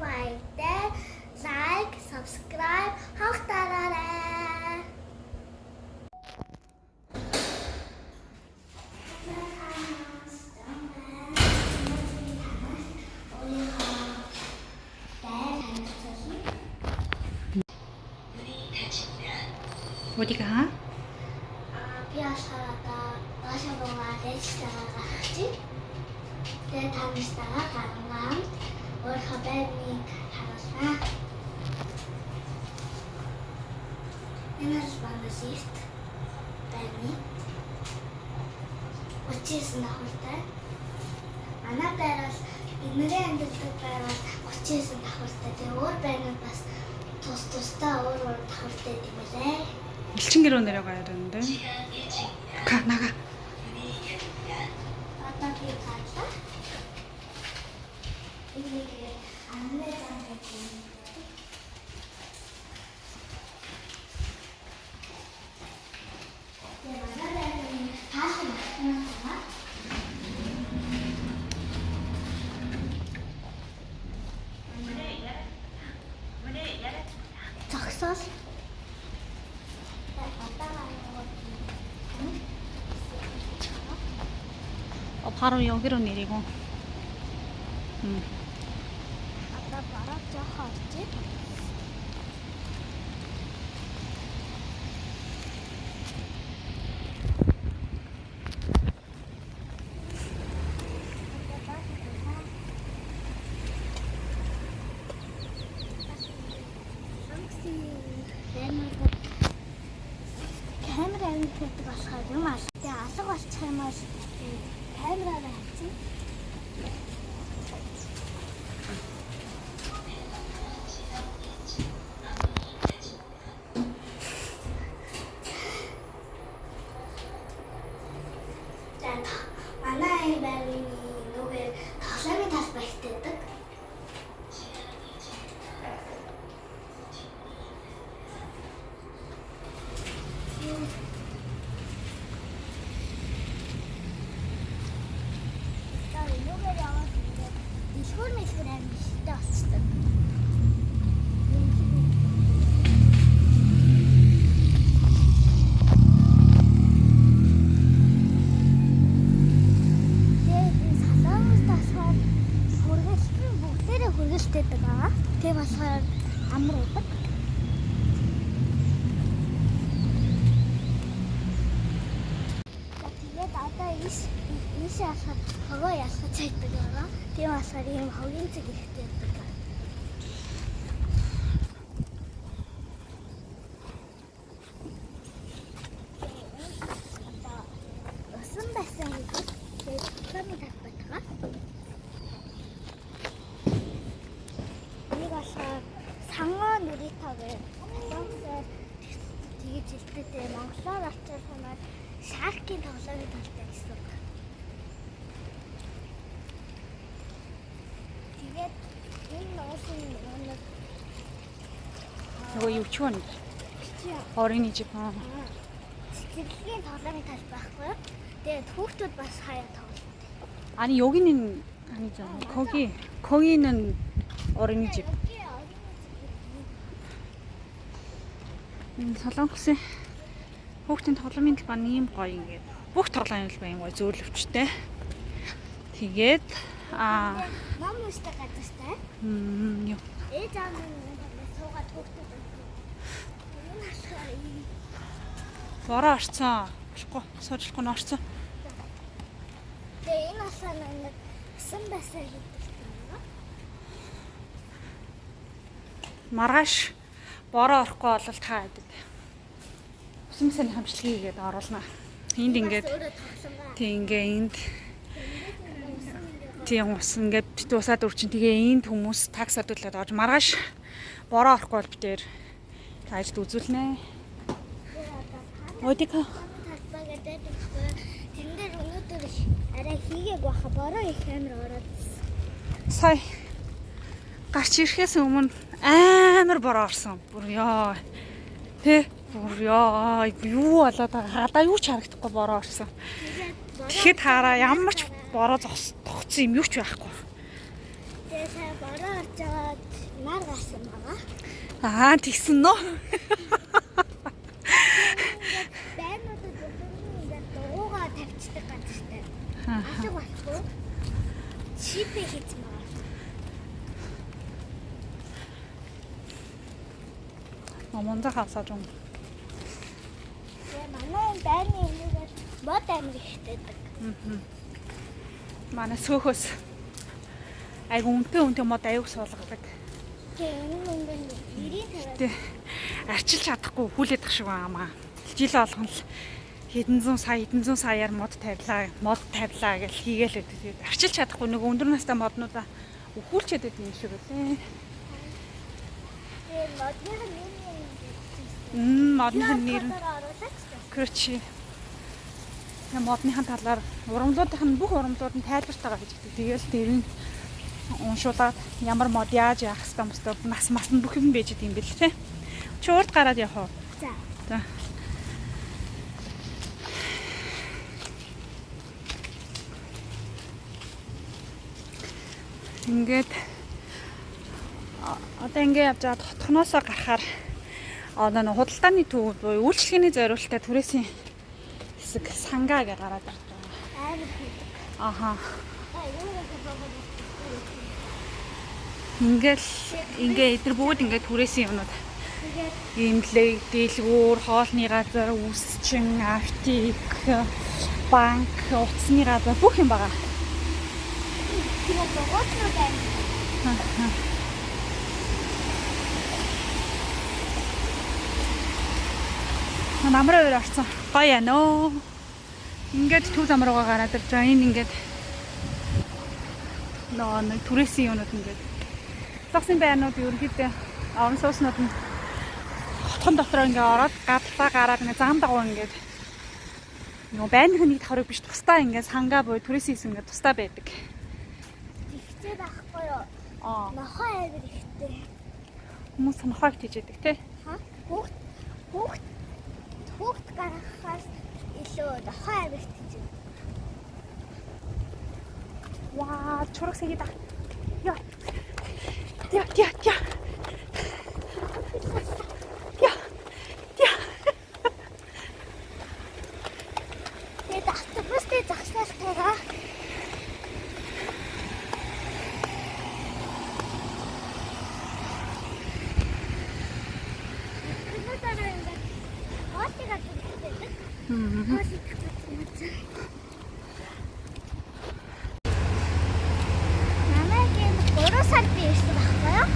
баяртай. Лайк, subscribe хавтаарай. 어디가? Би асараа башаабаа дэжтайгаа гарчих. Тэгээ таныстайгаа гарнаа. Өөрийнхөө байрны харуулнаа. Энэ л бандасист байрны. Очиж нахуртай. Манай байраас энэрээ амьддаг байраас очиж нахуртай. Тэгээ өөр байрнууд бас тусдаа өөр давхартай юм байна. 일층 기로 내려가야 되는데. 가 나가. Одоо би гарлаа. Энийг анне장 гэж. Тэгээ манай тааш машинаа. Зогсоол. 바로 여기로 내리고. 아빠 바로 저 하지? Камерын гэдэг болохоор юм аа. Тэгээ алга бас чамаас камераараа хайчих. Манай байрны нүгээр тоглоомын тал багтдаг. Нүгээр яваад дэлгүүр мэлгүүр амин шигтэй болцдог. Хүргэлтээдэг байгаа. Тэгээ болохоор амар удаг. Тэгээд одоо ийш яхад хогоо ялхаж байдаг байгаа. Тэгээ болохоор ийм хогийн цэг ихтэй байдаг. Усан байсан гэдэг. Тэгээд камера татдаг байгаа. Сангоо нүритагээ Монголоор тэгж хэлбэтэй монголоор очиж ханаад шаркийн тоглоомын талтай гэсэн үг. Тэгээд энэ нуусан нэг 이거 유치원. 어린이집. цэцэрлэгийн тоглоомын тал байхгүй юу? Тэгээд хүүхдүүд бас хаяа тоглоно. 아니 여기는 아니잖아. 거기는 어린이집. Солонгосын хүүхдийн тоглоомын талбай ийм гоё ингээд бүх тоглоомын талбай ийм гоё зөөлөвчтэй. Тэгээд ном үстэй газартай. Юу. Ээж аав нь суугаад хүүхдүүд энэ ашгаар бороо орцсон. Болохгүй. Суурлахгүй нь орцсон. Тэгээ энэ асаа нэг сан басаа хийдэг юм. Маргааш бороо орохгүй бол та хэдэд. Усмсын хамшлагийг гээд оруулна. Энд ингээд тийм ингээ энд тийм ус ингээд бит усаад үрчин тэгээ энд хүмүүс такс адуулаад орж маргааш бороо орохгүй бол битээр таажд үзүүлнэ. Одика тэн дээр өнөөдөр арай хийгээг баха бороо их амар ороод. Сая гарч ирэхээс өмнө амар бороо орсон. Бүр ёо. Тэ бүр ёо юу болоод байгаа. Гадаа юу ч харагдахгүй бороо орсон. Тэгэхэд хараа ямар ч бороо тогтсон юм юу ч байхгүй. Тэгээ сая бороо орж аваад нар гарсан байгаа. Аа тэгсэн нөө. Байнуудад ингээд дуугаа тавьчихдаг газартай. Алга болохгүй. Шипээ хийсэн байгаа. Монза хасаж юм. Тэгээ манай байрны өмнөөр мод амир ихтэйдэг. Манай сөөхөөс айгу үнтэй мод аюул суулгадаг. Тэгээ энэ өмнө 90 Тэ арчилж чадахгүй хүлээдэг шиг байгаамаа. Жил болгон л хэдэн зуун саяар мод тавилаа гэж хийгээл өгдөг. Тэгээд арчилж чадахгүй нөгөө өндөр настай моднуудаа өхүүлчээд байдаг юм шиг үлээ. Тэгээ модны Модны нэр нь кручи. Модныхан талаар бүх урамлууд нь тайлбартайгаа гэж хэлдэг. Тэгээл дээр нь уншуулаад ямар мод яаж яах хэвээр нас нь бүх юм байж идэм бэл тэ. Чи урд гараад явах уу? За. Ингээд одоо ингээд явж байгаа хотхоноосоо гарахаар нэг худалдааны төв буюу үйлчлэгээний зориулалтаа түрээсийн хэсэг сангаа гэж гараад ирж байгаа. Аха. Ингээд эдгээр бүгд ингээд түрээсийн юмнууд. Имлэг, дэлгүүр, хоолны газар, үсчин, аптек, банк, утасны газар бүх юм байгаа. Тэгээ богоотнууд байна. Аха. Намраа өөр орсон. Гоё яа нөө. Ингээд төв зам руугаа гараад ирж байгаа. Энэ ингээд нэг түрээсийн юмнууд ингээд загсын байрнууд ерөнхийдөө орон сууцнууд нь хотхон дотроо ингээд ороод гадлаа гараад ингээд зам дагуу ингээд нөгөө байрны нэг давхарыг биш тусдаа ингээд сангаа буюу түрээсийн хэсэг ингээд тусдаа байдаг. Ихтэй байхгүй юу? Нохоо амир ихтэй. Хүмүүс нохоог тийжээдэг тий. Хүүхд гарахаас илүү нохоо амир ихтэй. Ваа, чураг сэгэд. Яа. Тэгээд автобустэй загснаас байгаа. Намайг 3 сард ирсэн байхгүй юу?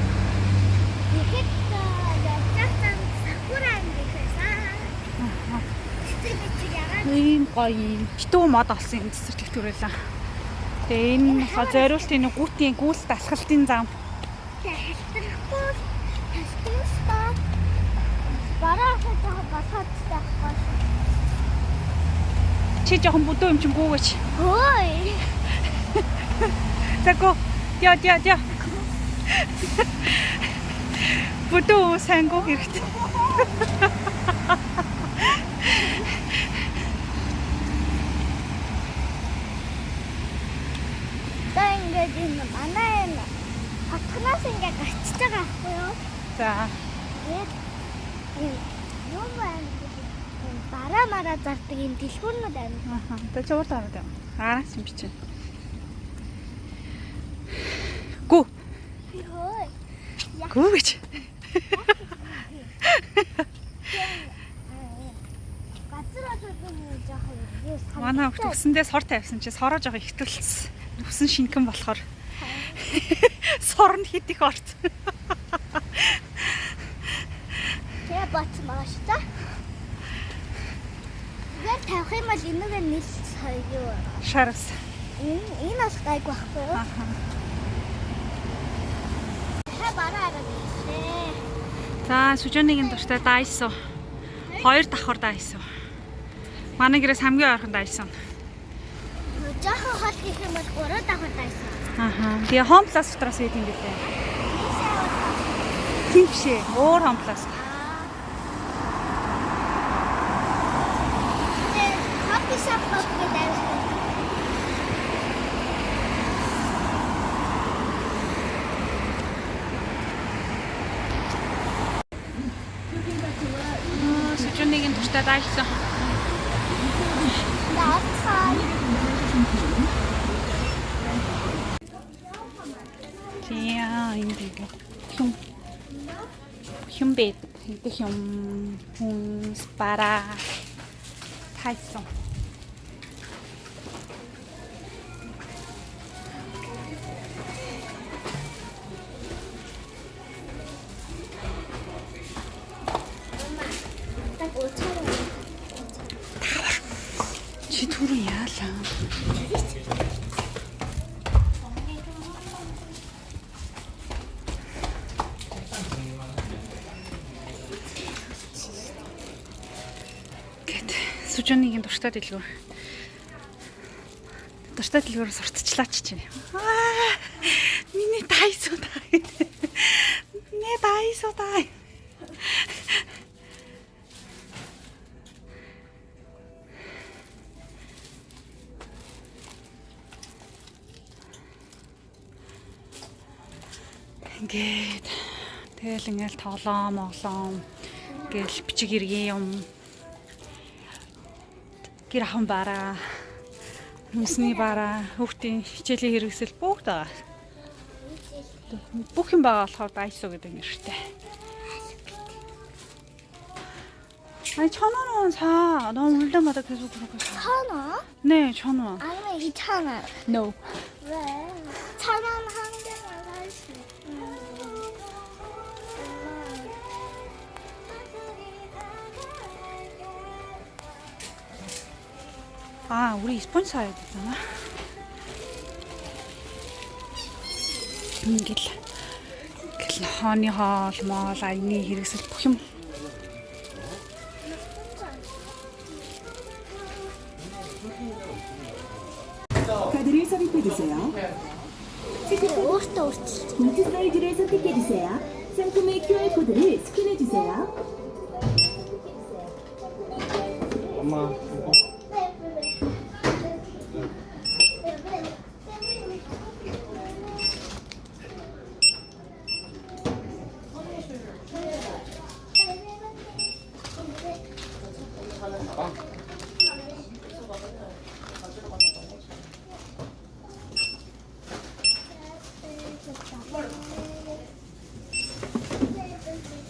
Тэгэхэд явцсан сакура ангийнхаа. Ийм гоё битүү мод олсон юм цэцэрлэг төрөлөө. Тэгээ энэ зориултын гүтийн гүйлт алхалтын зам. Хэлтрэхгүй хэлтрэхгүй бараахад болоход таахгүй. Чи жоохон бүдүү юм чинь гүүгээч. Хөөе. Тако. Я. Бүдүү сайн гоо хэрэгтэй. Тэгээд энэ манай энэ хотхноос ингээд гачиж байгаа байхгүй юу? За. Тэгээд юм байна. Бараа зардаг юм дэлгүүрнүүд байна. Аха. Тэ ч урд гараад юм. Араас юм бичээ. Гүү. Хөөе. Гүү гэж. Манай хөлт өсөндөө сор тавьсан чи сороо жоо их төлсөн. Өсөн шинхэн болохоор сор нь хэд их орц. Тэгээ батмаа шүү дээ. Яг тавих юм бол энэгээ нийлж соёо. Шарас. Энэ бас гайгүй байхгүй юу? Аха. Бараа арай. За, сүжөөний дуртай дайсуу. 2 давхар дайсуу. Манай гэрээс хамгийн ойрхон дайсан. Жаахан хол гэх юм бол 3 давхар дайсан. Аха. Тэгээ хомплас дотроос үйд юм билээ. Тийм биш ээ. Өөр хомплас. Хаппи шап гэдэг. та дайсан. Наацхан. Яа, энэ юм бэд. Их юм хүнс бараа тайсан. Так 5,000. Чи түрүү яалаа? Сүжөөний дуртай дэлгүүр. Дуртай дэлгүүрээс сурталчлаа чи. Миний дайсуу таа. Миний дайсуу таа. Ингээд тэгэл ингээл тоглоом ингээл бичиг иргэн юм гэр ахын бараа хүнсний бараа хүүхдийн хичээлийн хэрэгсэл бүгд байгаа. Бүх юм байгаа болохоор дайсуу гэдэг нэртэй. 아니 1,000원 사. 너무 올려마다 계속 그렇게 사. 1,000원? 네, 1,000원. 아니면 2,000원. No. 왜? 1,000원 한 개만 살 수 있어. 아, 우리 스펀지 사야 되잖아. гэл хооны хоол моол аяны хэрэгсэл бүх юм. 카드를 삽입해 주세요. 옷도 옷. 봉투 사이즈를 선택해 주세요. 상품의 QR 코드를 스캔해 주세요. 엄마 이거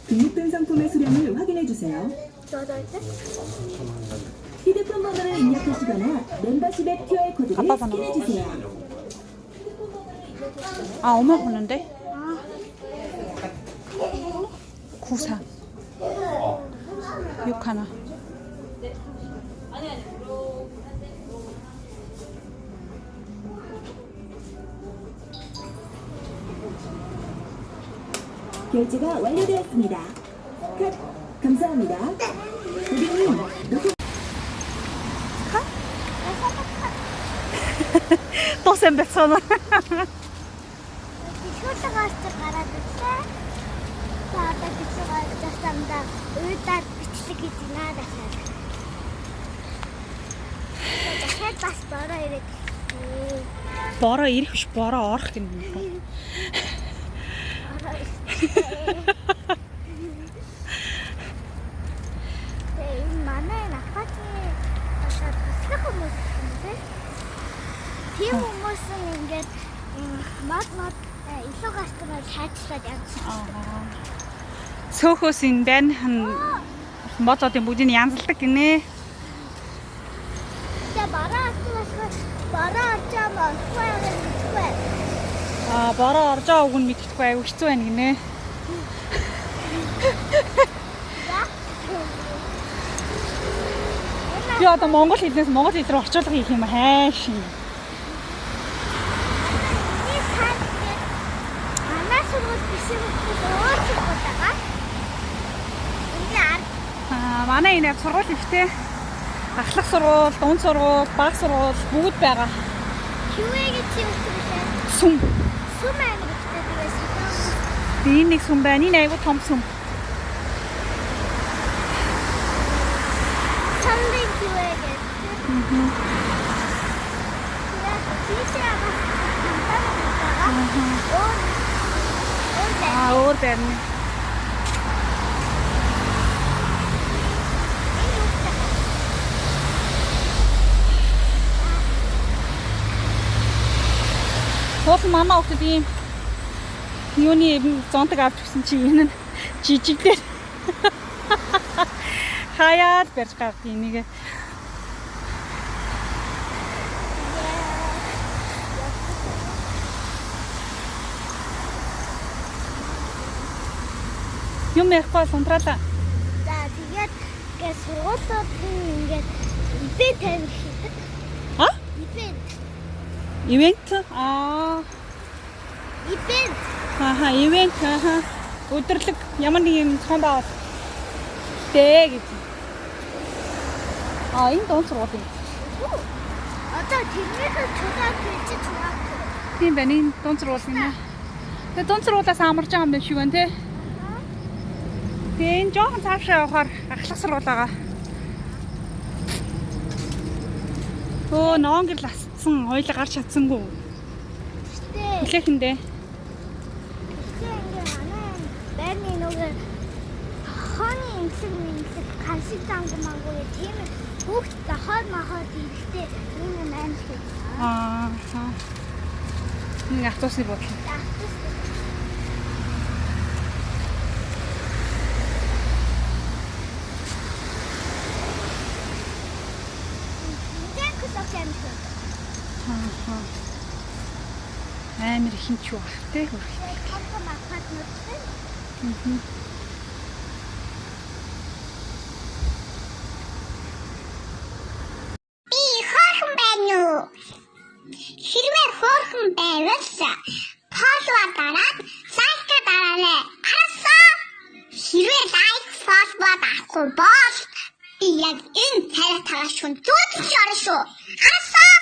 등록된 상품의 수량을 확인해 주세요. 여덟 개? 휴대폰 번호를 입력하시거나 멤버십의 QR 코드를 아빠 번호. 스캔해 주세요. 아, 엄마 보는데? 아. 94 6 하나. 결제가 완료되었습니다. 감사합니다. 고객님, 또 쌤 백선원. Шууд гооч гараад ирлээ. За одоо гэж гооч уйдаад бичлэг хийж байна дахиад. Тэгэхээр бас бороо ирээд. бороо ирэх биш, бороо орох гэнэ. Энэ манай апартны одоо туслах хүмүүс юм тий. Тийм хүмүүс нь ингээд мод илүү гастмаар хайчлаад явчихсан. Сөөхөөс энэ байна. Мотодын бүгдийг янзалдаг гинэ. За бороо орчоо болохгүй юм. А, бороо орж байгаа үг нь мэдчихгүй аюу хэцүү байна гинэ. Би одоо монгол хэлнээс монгол хэл рүү орчуулга хийх юм хайш. Манай энэ сургууль ихтэй ахлах сургууль, дунд сургууль, бага сургууль бүгд байгаа. Хювэг чи үсрэхээ. Сүм. Сүм аймаг ихтэй дээрээс. Энэ нэг сүм байна. Энэ айгуу том сүм. Сандын хювэг гэдэг. Аа, өөр байна. Уул манай хөлтөд ийм юуны зонтог авч гисэн чи энэ нь жижиг дээр хаяад барьж гард энийг. Юм яахгүй сунтраалаа. За тэгээд ингээд сургуулиуд ингээд ивент тавих хийдэг. А? Ивент. Ивент? Ивент. Ивент. Өдөрлөг ямар нэг юм зохион байгуул. Дээ гэж. Энэ дунд сургууль юм. Одоо тэрнийхээ чугаас хийж чугаас. Тийм байна. Энэ дунд сургууль юм аа. Тэгээ дунд сургуулиас амарч байгаа юм байна шиг байна те. Тэгээ энэ жоохон цаашаа явахаар ахлах сургууль байгаа. Ноон гэрл асцсан, хоёлаа гарч чадсангүй. Гэтэ. Хүлээхэндээ. Гэтэ ингээд манай байрны нөгөө хооны имсэг хансиг замг мангуу тийм хүүхд захаад махаад ирэхдээ энэ маань шүү. Нэг автобусны бодлоо. Амар хинч юу бах те хөр. Би хоохон байна уу? Хэрвээ хоохон байвал фоллоу дараад лайк дараарай. Харсан? Хэрвээ лайк фоллоу авахгүй бол би яг энэ царай тааш хүн зүудч орно шүү. Харсан?